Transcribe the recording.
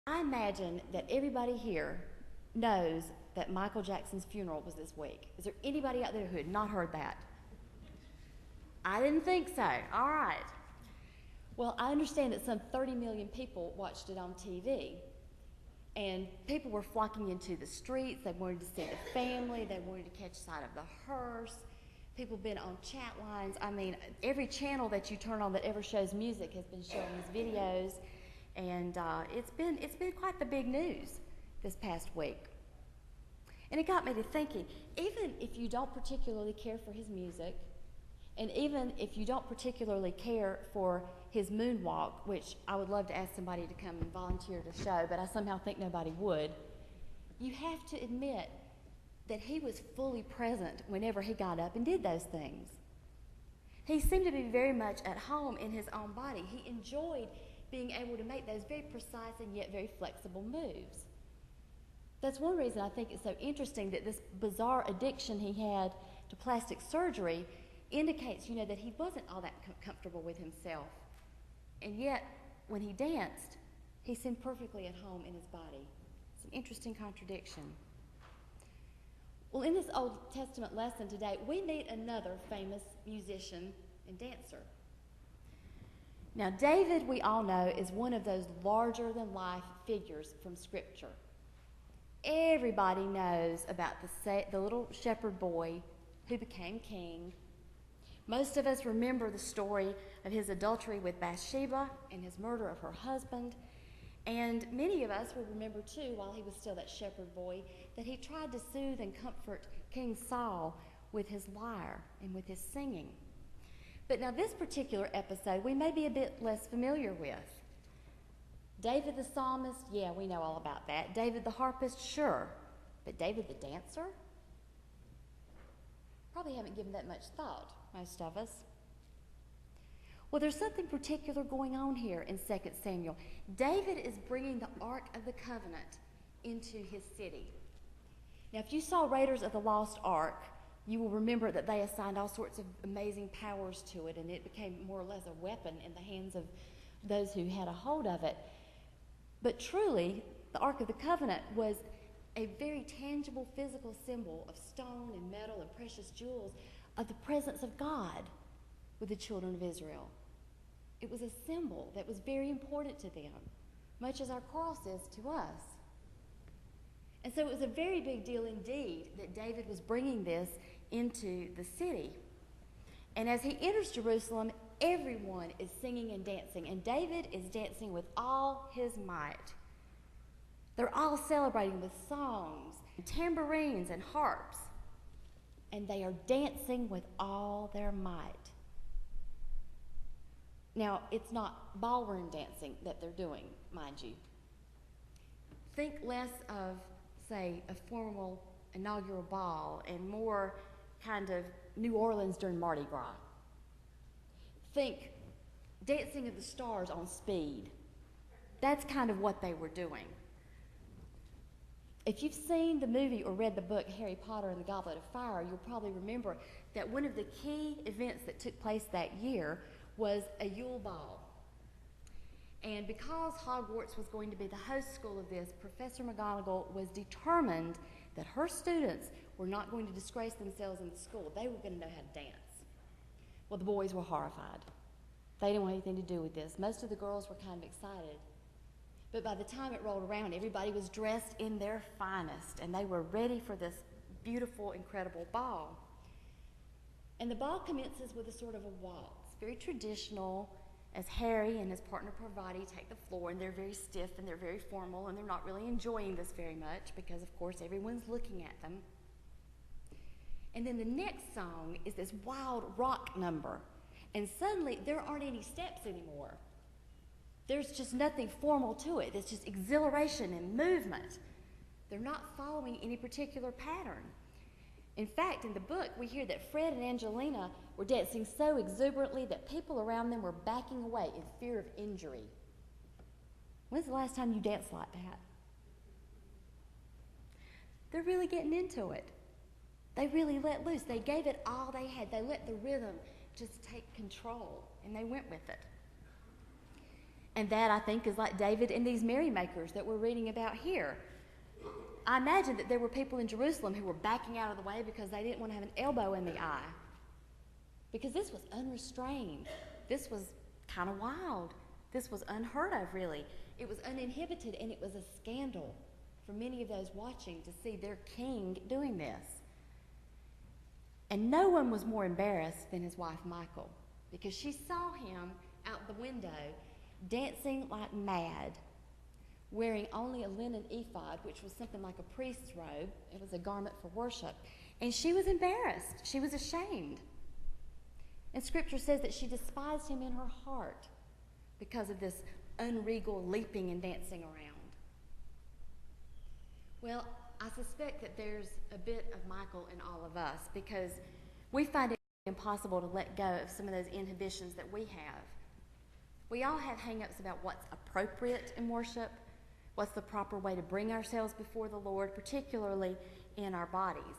I imagine that everybody here knows that Michael Jackson's funeral was this week. Is there anybody out there who had not heard that? I didn't think so. All right. Well, I understand that some 30 million people watched it on TV. And people were flocking into the streets. They wanted to see the family. They wanted to catch sight of the hearse. People have been on chat lines. I mean, every channel that you turn on that ever shows music has been showing these videos. And it's been quite the big news this past week. And it got me to thinking, even if you don't particularly care for his music, and even if you don't particularly care for his moonwalk, which I would love to ask somebody to come and volunteer to show, but I somehow think nobody would, you have to admit that he was fully present whenever he got up and did those things. He seemed to be very much at home in his own body. He enjoyed being able to make those very precise and yet very flexible moves. That's one reason I think it's so interesting that this bizarre addiction he had to plastic surgery indicates, that he wasn't all that comfortable with himself. And yet, when he danced, he seemed perfectly at home in his body. It's an interesting contradiction. Well, in this Old Testament lesson today, we meet another famous musician and dancer. Now, David, we all know, is one of those larger-than-life figures from Scripture. Everybody knows about the little shepherd boy who became king. Most of us remember the story of his adultery with Bathsheba and his murder of her husband. And many of us will remember, too, while he was still that shepherd boy, that he tried to soothe and comfort King Saul with his lyre and with his singing. But now this particular episode we may be a bit less familiar with. David the psalmist, yeah, we know all about that. David the harpist, sure. But David the dancer? Probably haven't given that much thought, most of us. Well, there's something particular going on here in 2 Samuel. David is bringing the Ark of the Covenant into his city. Now, if you saw Raiders of the Lost Ark, you will remember that they assigned all sorts of amazing powers to it, and it became more or less a weapon in the hands of those who had a hold of it. But truly, the Ark of the Covenant was a very tangible physical symbol of stone and metal and precious jewels of the presence of God with the children of Israel. It was a symbol that was very important to them, much as our cross is to us. And so it was a very big deal indeed that David was bringing this into the city. And as he enters Jerusalem, everyone is singing and dancing, and David is dancing with all his might. They're all celebrating with songs, and tambourines, and harps, and they are dancing with all their might. Now, it's not ballroom dancing that they're doing, mind you. Think less of, say, a formal inaugural ball and more kind of New Orleans during Mardi Gras. Think Dancing of the Stars on speed. That's kind of what they were doing. If you've seen the movie or read the book Harry Potter and the Goblet of Fire, you'll probably remember that one of the key events that took place that year was a Yule Ball. And because Hogwarts was going to be the host school of this, Professor McGonagall was determined that her students were not going to disgrace themselves in the school. They were going to know how to dance. Well, the boys were horrified. They didn't want anything to do with this. Most of the girls were kind of excited. But by the time it rolled around, everybody was dressed in their finest, and they were ready for this beautiful, incredible ball. And the ball commences with a sort of a waltz, very traditional, as Harry and his partner Parvati take the floor, and they're very stiff and they're very formal, and they're not really enjoying this very much because, of course, everyone's looking at them. And then the next song is this wild rock number, and suddenly there aren't any steps anymore. There's just nothing formal to it. It's just exhilaration and movement. They're not following any particular pattern. In fact, in the book, we hear that Fred and Angelina were dancing so exuberantly that people around them were backing away in fear of injury. When's the last time you danced like that? They're really getting into it. They really let loose. They gave it all they had. They let the rhythm just take control, and they went with it. And that, I think, is like David and these merrymakers that we're reading about here. I imagine that there were people in Jerusalem who were backing out of the way because they didn't want to have an elbow in the eye. Because this was unrestrained. This was kind of wild. This was unheard of, really. It was uninhibited, and it was a scandal for many of those watching to see their king doing this. And no one was more embarrassed than his wife Michal, because she saw him out the window dancing like mad, wearing only a linen ephod, which was something like a priest's robe. It was a garment for worship. And she was embarrassed. She was ashamed. And Scripture says that she despised him in her heart because of this unregal leaping and dancing around. Well, I suspect that there's a bit of Michal in all of us, because we find it impossible to let go of some of those inhibitions that we have. We all have hang-ups about what's appropriate in worship, what's the proper way to bring ourselves before the Lord, particularly in our bodies.